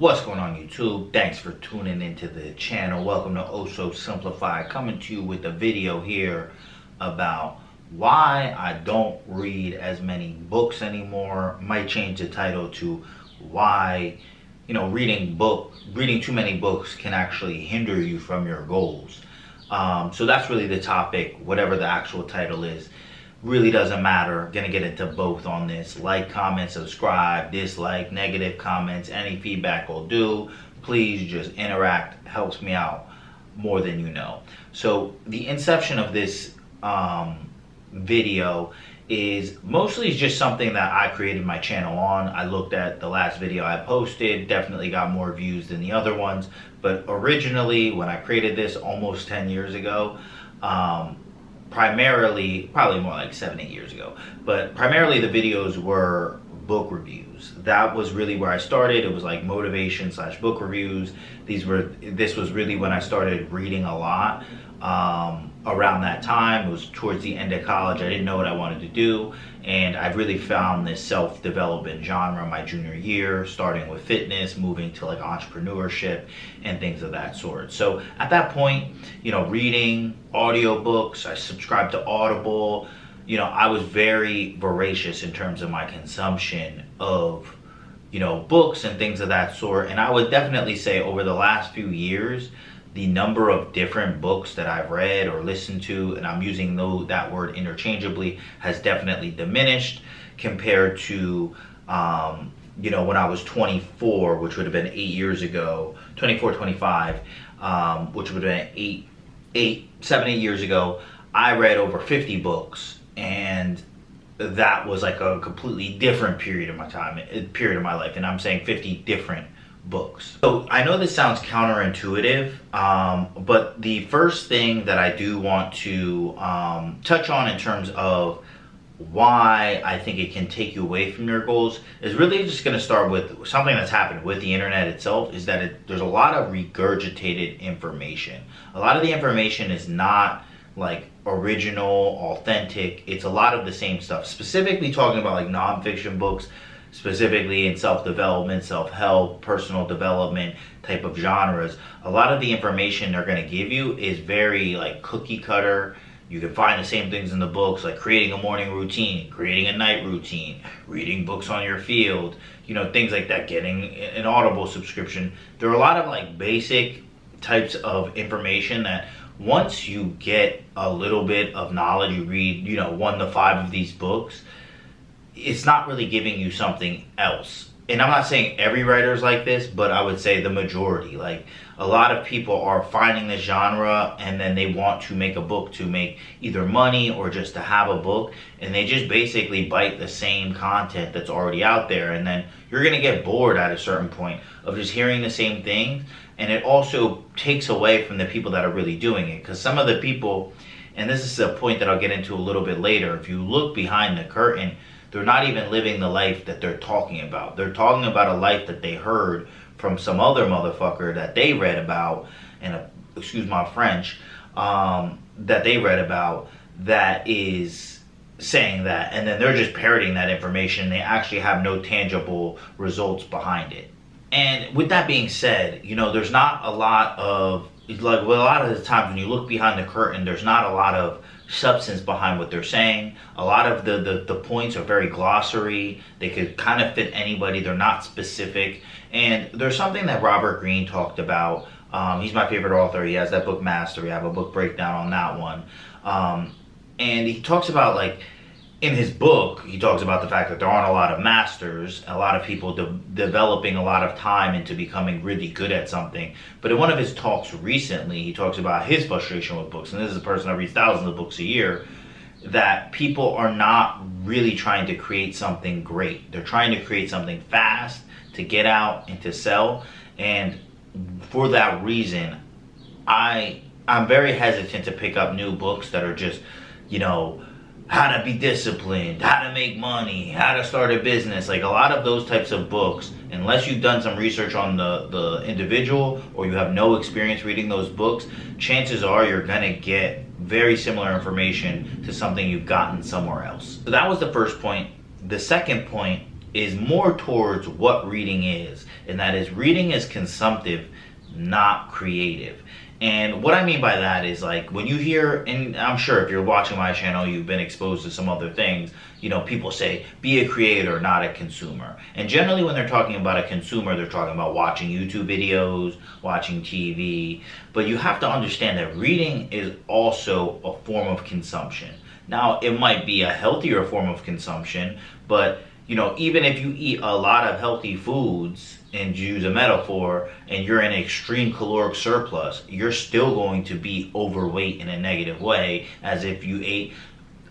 What's going on YouTube? Thanks for tuning into the channel. Welcome to Oh So Simplified, coming to you with a video here about why I don't read as many books anymore. Might change the title to why, reading too many books can actually hinder you from your goals. So that's really the topic, whatever the actual title is. Really doesn't matter. Gonna get into both on this. Like, comment, subscribe, dislike, negative comments, any feedback will do. Please just interact, helps me out more than you know. So the inception of this video is mostly just something that I created my channel on. I looked at the last video I posted, definitely got more views than the other ones, but originally when I created this almost 10 years ago, primarily, probably more like 7-8 years ago, but primarily the videos were book reviews. That was really where I started. It was like motivation / book reviews. This was really when I started reading a lot. Around that time, it was towards the end of college. I didn't know what I wanted to do, and I really found this self-development genre my junior year, starting with fitness, moving to like entrepreneurship and things of that sort. So at that point, reading audiobooks, I subscribed to Audible. I was very voracious in terms of my consumption of books and things of that sort. And I would definitely say over the last few years, the number of different books that I've read or listened to, and I'm using that word interchangeably, has definitely diminished compared to, when I was 24, which would have been 8 years ago, 24, 25, which would have been 7, 8 years ago. I read over 50 books, and that was like a completely different period of my life, and I'm saying 50 different books. So I know this sounds counterintuitive, but the first thing that I do want to touch on in terms of why I think it can take you away from your goals is really just going to start with something that's happened with the internet itself, is that there's a lot of regurgitated information. A lot of the information is not like original, authentic. It's a lot of the same stuff, specifically talking about like nonfiction books, specifically in self-development, self-help, personal development type of genres. A lot of the information they're going to give you is very like cookie cutter. You can find the same things in the books, like creating a morning routine, creating a night routine, reading books on your field, things like that, getting an Audible subscription. There are a lot of like basic types of information that once you get a little bit of knowledge, you read, 1 to 5 of these books, it's not really giving you something else. And I'm not saying every writer is like this, but I would say the majority. Like, a lot of people are finding this genre and then they want to make a book to make either money or just to have a book, and they just basically bite the same content that's already out there, and then you're going to get bored at a certain point of just hearing the same thing. And it also takes away from the people that are really doing it, because some of the people, and this is a point that I'll get into a little bit later, if you look behind the curtain, they're not even living the life that they're talking about. They're talking about a life that they heard from some other motherfucker that they read about, and excuse my French, that they read about, that is saying that, and then they're just parroting that information. They actually have no tangible results behind it. And with that being said, there's not a lot of, like, a lot of the times when you look behind the curtain, there's not a lot of substance behind what they're saying. A lot of the points are very glossary. They could kind of fit anybody. They're not specific. And there's something that Robert Greene talked about. He's my favorite author. He has that book Mastery. I have a book breakdown on that one. And he talks about, like, in his book, he talks about the fact that there aren't a lot of masters, a lot of people developing a lot of time into becoming really good at something. But in one of his talks recently, he talks about his frustration with books, and this is a person that reads thousands of books a year, that people are not really trying to create something great. They're trying to create something fast to get out and to sell. And for that reason, I'm very hesitant to pick up new books that are just, how to be disciplined, how to make money, how to start a business. Like, a lot of those types of books, unless you've done some research on the individual or you have no experience reading those books, chances are you're gonna get very similar information to something you've gotten somewhere else. So that was the first point. The second point is more towards what reading is, and that is reading is consumptive, not creative. And what I mean by that is, like, when you hear, and I'm sure if you're watching my channel, you've been exposed to some other things, you know, people say, be a creator, not a consumer. And generally when they're talking about a consumer, they're talking about watching YouTube videos, watching TV. But you have to understand that reading is also a form of consumption. Now, it might be a healthier form of consumption, but, you know, even if you eat a lot of healthy foods, and use a metaphor, and you're in an extreme caloric surplus, you're still going to be overweight in a negative way, as if you ate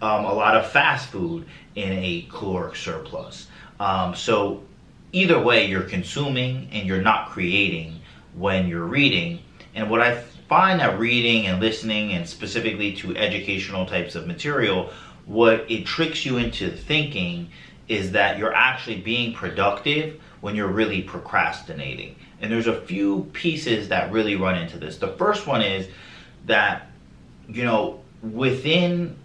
a lot of fast food in a caloric surplus. So either way, you're consuming and you're not creating when you're reading. And what I find that reading and listening, and specifically to educational types of material, what it tricks you into thinking is that you're actually being productive when you're really procrastinating. And there's a few pieces that really run into this. The first one is that, you know, within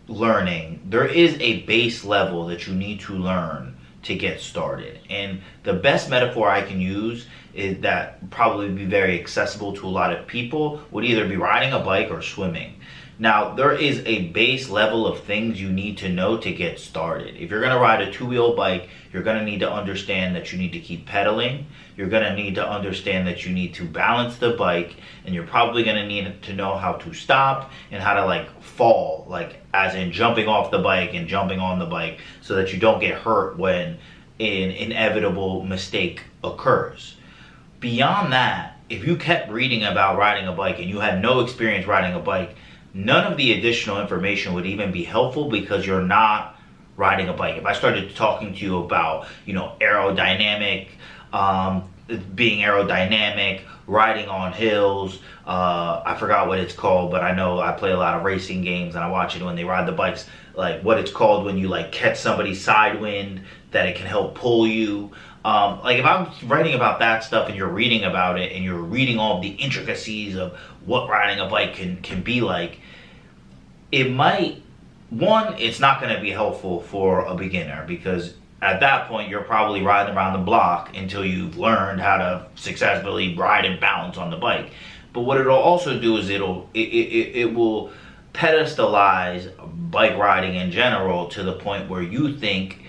learning, there is a base level that you need to learn to get started. And the best metaphor I can use is that probably be very accessible to a lot of people would either be riding a bike or swimming. Now, there is a base level of things you need to know to get started. If you're going to ride a two-wheel bike, you're going to need to understand that you need to keep pedaling. You're going to need to understand that you need to balance the bike, and you're probably going to need to know how to stop and how to, like, fall, like as in jumping off the bike and jumping on the bike, so that you don't get hurt when an inevitable mistake occurs. Beyond that, if you kept reading about riding a bike and you had no experience riding a bike, none of the additional information would even be helpful, because you're not riding a bike. If I started talking to you about, you know, aerodynamic, being aerodynamic, riding on hills, I forgot what it's called, but I know I play a lot of racing games and I watch it when they ride the bikes, like what it's called when you like catch somebody's side wind, that it can help pull you. Like if I'm writing about that stuff and you're reading about it and you're reading all the intricacies of what riding a bike can be like, it might, one, it's not going to be helpful for a beginner, because at that point you're probably riding around the block until you've learned how to successfully ride and balance on the bike. But what it'll also do is it will pedestalize bike riding in general to the point where you think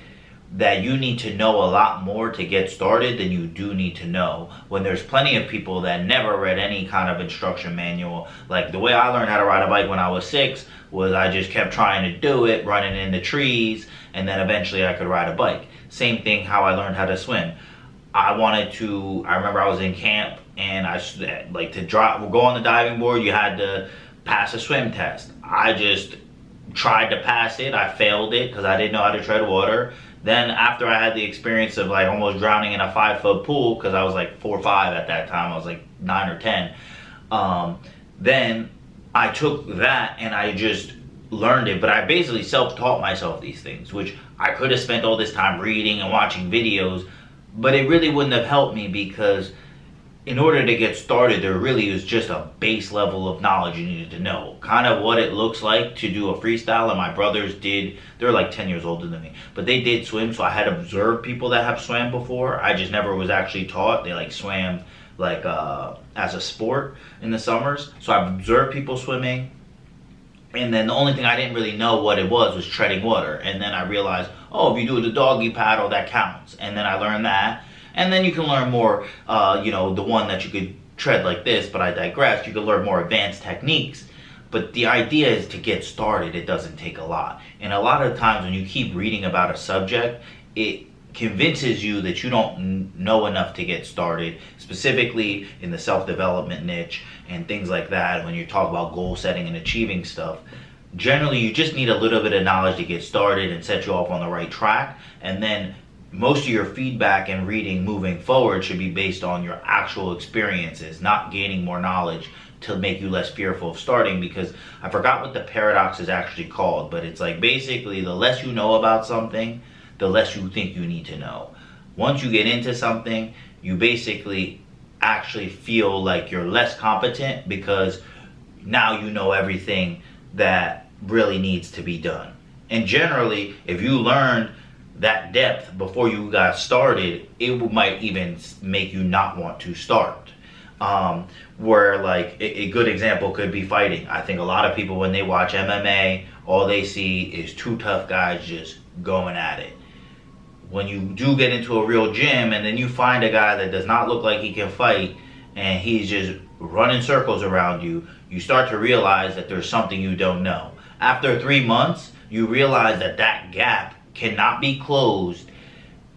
that you need to know a lot more to get started than you do need to know, when there's plenty of people that never read any kind of instruction manual. Like the way I learned how to ride a bike when I was 6 was I just kept trying to do it, running into trees, and then eventually I could ride a bike. Same thing how I learned how to swim. I remember I was in camp, and I like to go on the diving board, you had to pass a swim test. I just tried to pass it. I failed it because I didn't know how to tread water. Then after I had the experience of like almost drowning in a 5-foot pool, because I was like 4 or 5 at that time, I was like 9 or 10. Then I took that and I just learned it, but I basically self-taught myself these things, which I could have spent all this time reading and watching videos, but it really wouldn't have helped me, because in order to get started, there really is just a base level of knowledge you needed to know. Kind of what it looks like to do a freestyle, and my brothers did, they're like 10 years older than me, but they did swim, so I had observed people that have swam before. I just never was actually taught. They like swam like as a sport in the summers. So I've observed people swimming, and then the only thing I didn't really know what it was treading water. And then I realized, oh, if you do the doggy paddle, that counts. And then I learned that. And then you can learn more, you know, the one that you could tread like this, but I digress. You can learn more advanced techniques. But the idea is to get started. It doesn't take a lot. And a lot of times when you keep reading about a subject, it convinces you that you don't know enough to get started, specifically in the self-development niche and things like that. When you talk about goal setting and achieving stuff, generally you just need a little bit of knowledge to get started and set you off on the right track. And then most of your feedback and reading moving forward should be based on your actual experiences, not gaining more knowledge to make you less fearful of starting. Because I forgot what the paradox is actually called, but it's like basically the less you know about something, the less you think you need to know. Once you get into something, you basically actually feel like you're less competent, because now you know everything that really needs to be done. And generally, if you learned that depth before you got started, it might even make you not want to start. Where like a good example could be fighting. I think a lot of people, when they watch MMA, all they see is two tough guys just going at it. When you do get into a real gym and then you find a guy that does not look like he can fight and he's just running circles around you, you start to realize that there's something you don't know. After 3 months, you realize that that gap cannot be closed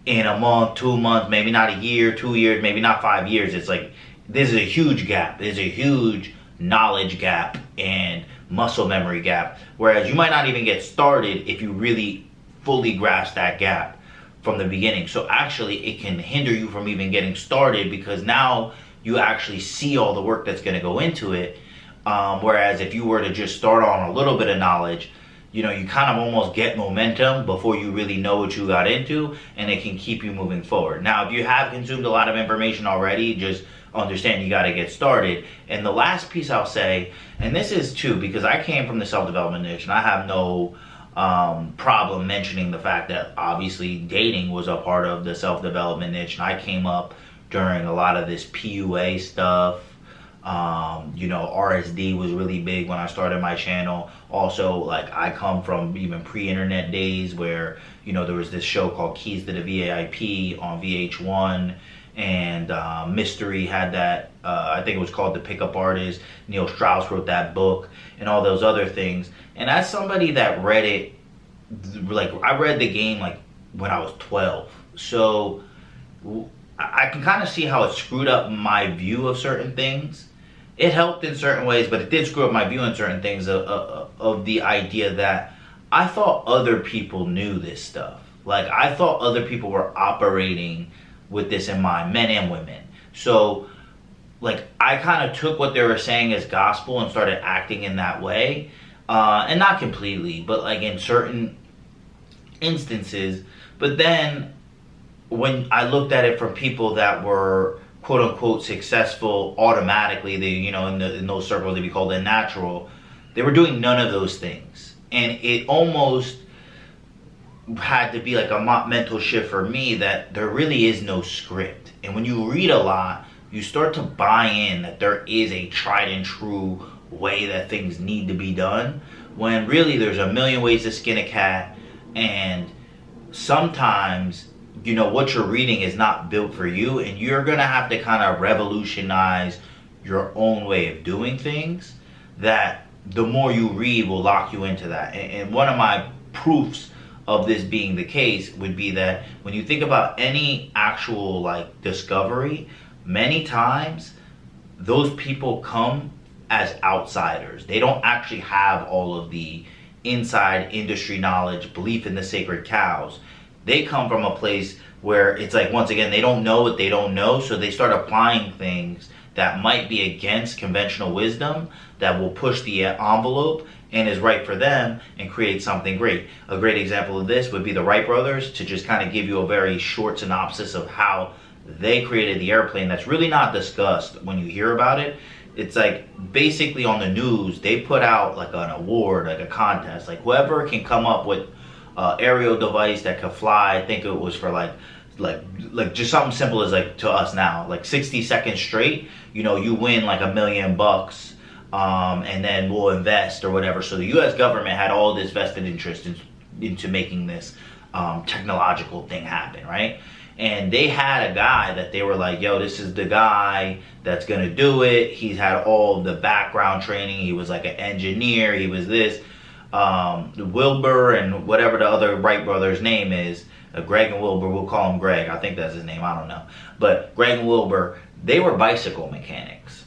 in a month, 2 months, maybe not a year, 2 years, maybe not 5 years. It's like, this is a huge gap. There's a huge knowledge gap and muscle memory gap. Whereas you might not even get started if you really fully grasp that gap from the beginning. So actually it can hinder you from even getting started, because now you actually see all the work that's going to go into it. Whereas if you were to just start on a little bit of knowledge, you know, you kind of almost get momentum before you really know what you got into, and it can keep you moving forward. Now, if you have consumed a lot of information already, just understand you got to get started. And the last piece I'll say, and this is too, because I came from the self-development niche, and I have no problem mentioning the fact that obviously dating was a part of the self-development niche, and I came up during a lot of this PUA stuff. You know, RSD was really big when I started my channel. Also, like, I come from even pre-internet days where, you know, there was this show called Keys to the VIP on VH1, and Mystery had that, I think it was called The Pickup Artist. Neil Strauss wrote that book, and all those other things. And as somebody that read it, like, I read the game like when I was 12, so I can kind of see how it screwed up my view of certain things. It helped in certain ways, but it did screw up my view on certain things of the idea that I thought other people knew this stuff. Like, I thought other people were operating with this in mind, men and women. So, like, I kind of took what they were saying as gospel and started acting in that way. And not completely, but like in certain instances. But then when I looked at it from people that were quote unquote successful automatically, they, you know, in those circles they'd be called unnatural, they were doing none of those things. And it almost had to be like a mental shift for me that there really is no script. And when you read a lot, you start to buy in that there is a tried and true way that things need to be done, when really there's a million ways to skin a cat. And sometimes, you know, what you're reading is not built for you, and you're gonna have to kind of revolutionize your own way of doing things, that the more you read will lock you into that. And one of my proofs of this being the case would be that when you think about any actual like discovery, many times those people come as outsiders. They don't actually have all of the inside industry knowledge, belief in the sacred cows. They come from a place where it's like, once again, they don't know what they don't know, so they start applying things that might be against conventional wisdom, that will push the envelope and is right for them and create something great. A great example of this would be the Wright brothers, to just kind of give you a very short synopsis of how they created the airplane that's really not discussed when you hear about it. It's like, basically on the news, they put out like an award, like a contest, like whoever can come up with aerial device that could fly. I think it was for like just something simple as, like, to us now, like 60 seconds straight, you know, you win like $1 million, and then we'll invest or whatever. So the US government had all this vested interest into making this technological thing happen, right? And they had a guy that they were like, yo, this is the guy that's gonna do it. He's had all the background training. He was like an engineer. He was this. Wilbur and whatever the other Wright brothers' name is, Greg and Wilbur, we'll call him Greg. I think that's his name. I don't know. But Greg and Wilbur, they were bicycle mechanics.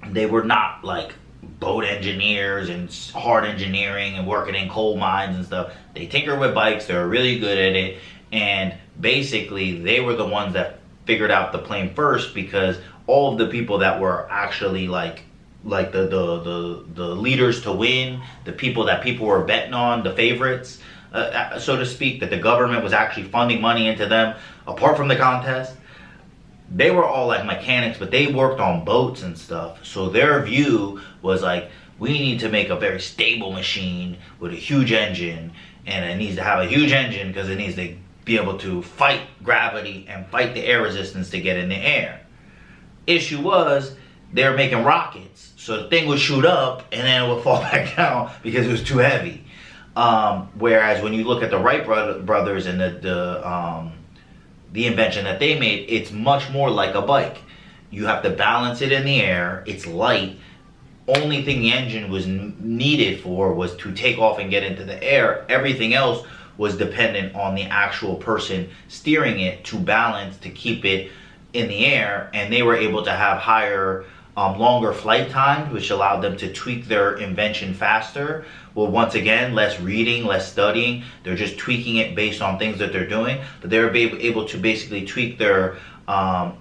They were not like boat engineers and hard engineering and working in coal mines and stuff. They tinker with bikes. They were really good at it. And basically, they were the ones that figured out the plane first, because all of the people that were actually like the leaders to win, the people that people were betting on, the favorites, so to speak, that the government was actually funding money into them, apart from the contest, they were all like mechanics, but they worked on boats and stuff. So their view was like, we need to make a very stable machine with a huge engine, and it needs to have a huge engine because it needs to be able to fight gravity and fight the air resistance to get in the air. Issue was, they were making rockets, so the thing would shoot up and then it would fall back down because it was too heavy. Whereas when you look at the Wright brothers and the invention that they made, it's much more like a bike. You have to balance it in the air. It's light. Only thing the engine was needed for was to take off and get into the air. Everything else was dependent on the actual person steering it to balance, to keep it in the air. And they were able to have higher, longer flight times, which allowed them to tweak their invention faster. Well, once again, less reading, less studying. They're just tweaking it based on things that they're doing. But they were able to basically tweak their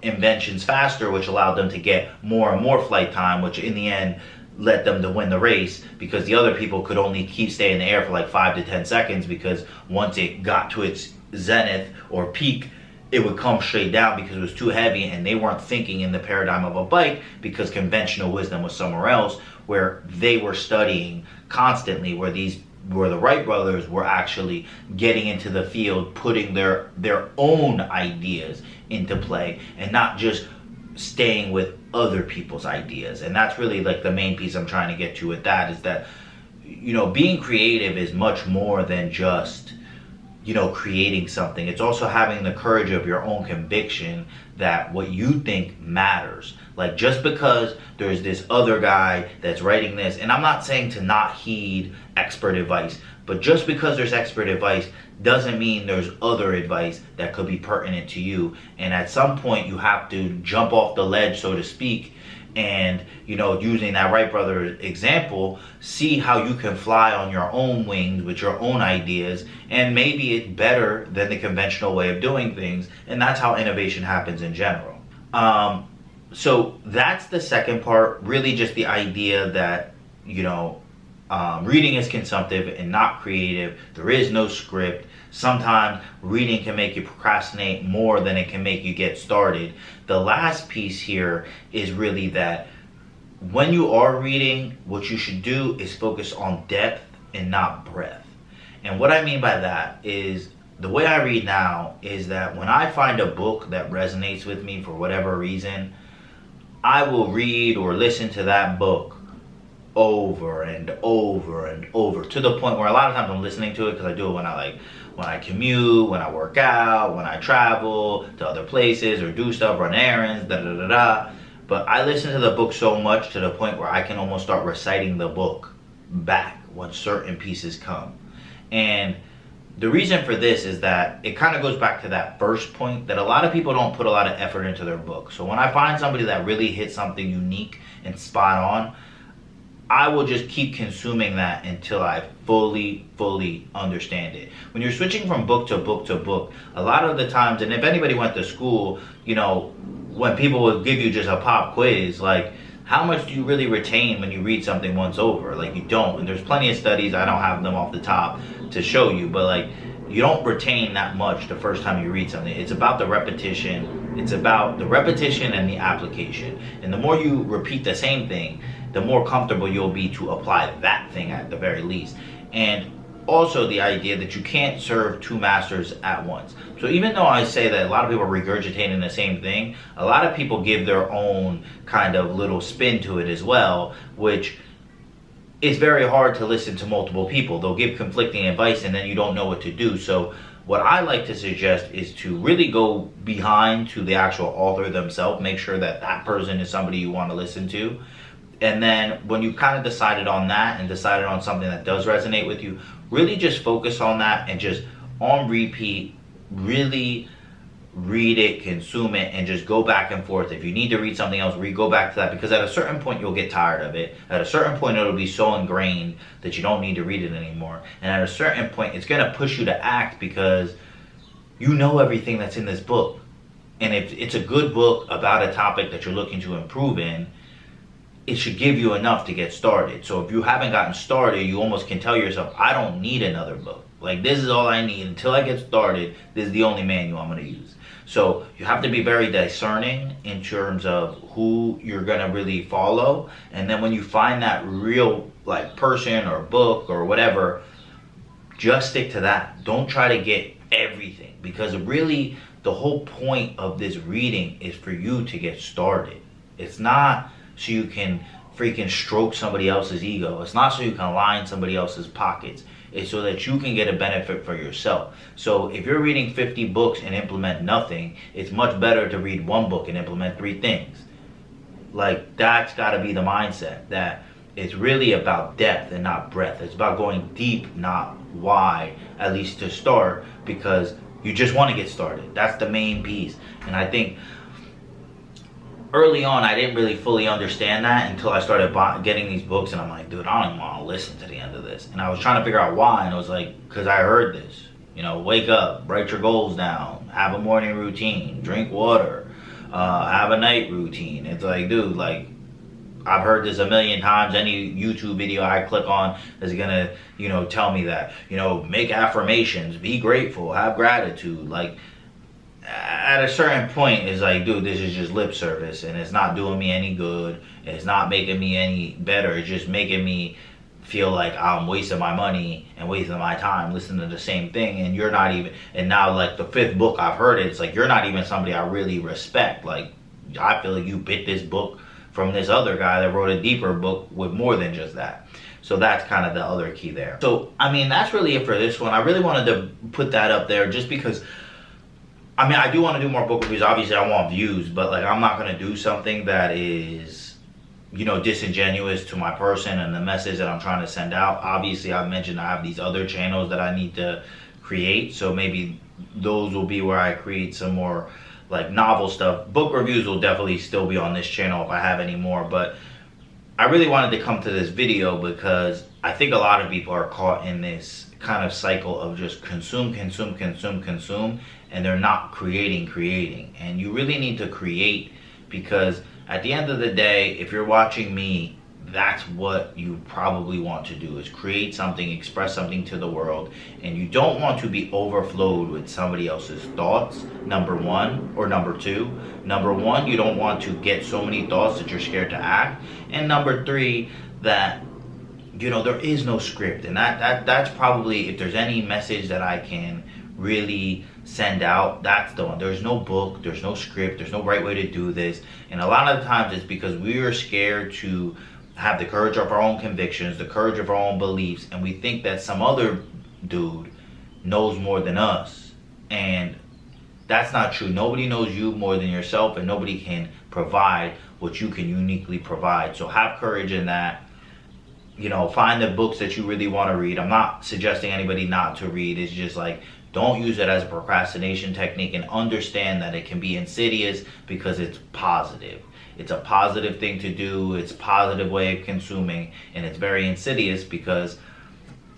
inventions faster, which allowed them to get more and more flight time, which in the end led them to win the race, because the other people could only stay in the air for like 5 to 10 seconds, because once it got to its zenith or peak, it would come straight down because it was too heavy, and they weren't thinking in the paradigm of a bike because conventional wisdom was somewhere else, where they were studying constantly, where the Wright brothers were actually getting into the field, putting their own ideas into play and not just staying with other people's ideas. And that's really like the main piece I'm trying to get to with that, is that, you know, being creative is much more than just, you know, creating something. It's also having the courage of your own conviction that what you think matters. Like, just because there's this other guy that's writing this, and I'm not saying to not heed expert advice, but just because there's expert advice doesn't mean there's other advice that could be pertinent to you. And at some point you have to jump off the ledge, so to speak, and, you know, using that Wright brother example, see how you can fly on your own wings with your own ideas, and maybe it's better than the conventional way of doing things. And that's how innovation happens in general. So that's the second part, really just the idea that, you know, reading is consumptive and not creative. There is no script. Sometimes reading can make you procrastinate more than it can make you get started. The last piece here is really that when you are reading, what you should do is focus on depth and not breadth. And what I mean by that is, the way I read now is that when I find a book that resonates with me for whatever reason, I will read or listen to that book over and over and over, to the point where a lot of times I'm listening to it because I do it when I commute, when I work out, when I travel to other places or do stuff, run errands, But I listen to the book so much to the point where I can almost start reciting the book back when certain pieces come. And the reason for this is that it kind of goes back to that first point, that a lot of people don't put a lot of effort into their book. So when I find somebody that really hits something unique and spot on, I will just keep consuming that until I fully understand it. When you're switching from book to book to book, a lot of the times, and if anybody went to school, you know, when people would give you just a pop quiz, like, how much do you really retain when you read something once over? Like, you don't. And there's plenty of studies, I don't have them off the top to show you, but like, you don't retain that much the first time you read something. It's about the repetition. It's about the repetition and the application. And the more you repeat the same thing, the more comfortable you'll be to apply that thing at the very least. And also the idea that you can't serve two masters at once. So even though I say that a lot of people are regurgitating the same thing, a lot of people give their own kind of little spin to it as well, which is very hard to listen to multiple people. They'll give conflicting advice and then you don't know what to do. So what I like to suggest is to really go behind to the actual author themselves, make sure that that person is somebody you want to listen to. And then when you kind of decided on that and decided on something that does resonate with you, really just focus on that and just on repeat, really read it, consume it, and just go back and forth. If you need to read something else, go back to that, because at a certain point you'll get tired of it. At a certain point it'll be so ingrained that you don't need to read it anymore. And at a certain point it's going to push you to act, because you know everything that's in this book. And if it's a good book about a topic that you're looking to improve in, it should give you enough to get started. So if you haven't gotten started, you almost can tell yourself, I don't need another book. Like, this is all I need. Until I get started, this is the only manual I'm going to use. So you have to be very discerning in terms of who you're going to really follow. And then when you find that real, like, person or book or whatever, just stick to that. Don't try to get everything, because really the whole point of this reading is for you to get started. It's not so you can freaking stroke somebody else's ego. It's not so you can line somebody else's pockets. It's so that you can get a benefit for yourself. So if you're reading 50 books and implement nothing, it's much better to read one book and implement 3 things. Like, that's got to be the mindset, that it's really about depth and not breadth. It's about going deep, not wide, at least to start, because you just want to get started. That's the main piece. And I think early on, I didn't really fully understand that until I started getting these books, and I'm like, dude, I don't even want to listen to the end of this. And I was trying to figure out why, and I was like, because I heard this. You know, wake up, write your goals down, have a morning routine, drink water, have a night routine. It's like, dude, like, I've heard this a million times. Any YouTube video I click on is gonna, you know, tell me that, you know, make affirmations, be grateful, have gratitude. Like, at a certain point, it's like, dude, this is just lip service, and it's not doing me any good. It's not making me any better. It's just making me feel like I'm wasting my money and wasting my time listening to the same thing. And you're not even, and now like the 5th book I've heard it, it's like, you're not even somebody I really respect. Like, I feel like you bit this book from this other guy that wrote a deeper book with more than just that. So that's kind of the other key there. So, I mean, that's really it for this one. I really wanted to put that up there just because, I mean, I do want to do more book reviews. Obviously, I want views, but like, I'm not going to do something that is, you know, disingenuous to my person and the message that I'm trying to send out. Obviously, I mentioned I have these other channels that I need to create, so maybe those will be where I create some more like novel stuff. Book reviews will definitely still be on this channel if I have any more, but I really wanted to come to this video because I think a lot of people are caught in this kind of cycle of just consume, consume, consume, consume, and they're not creating. And you really need to create, because at the end of the day, if you're watching me, that's what you probably want to do, is create something, express something to the world. And you don't want to be overflowed with somebody else's thoughts, number one. Or number two, number one, you don't want to get so many thoughts that you're scared to act. And number three, that, you know, there is no script. And that's probably, if there's any message that I can really send out, that's the one. There's no book, there's no script, there's no right way to do this. And a lot of the times it's because we are scared to have the courage of our own convictions, the courage of our own beliefs, and we think that some other dude knows more than us. And that's not true. Nobody knows you more than yourself, and nobody can provide what you can uniquely provide. So have courage in that. You know, find the books that you really want to read. I'm not suggesting anybody not to read. It's just like, don't use it as a procrastination technique, and understand that it can be insidious because it's positive. It's a positive thing to do. It's a positive way of consuming, and it's very insidious because,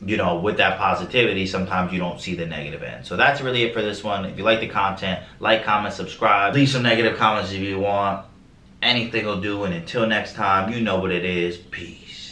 you know, with that positivity, sometimes you don't see the negative end. So that's really it for this one. If you like the content, like, comment, subscribe. Leave some negative comments if you want. Anything will do. And until next time, you know what it is. Peace.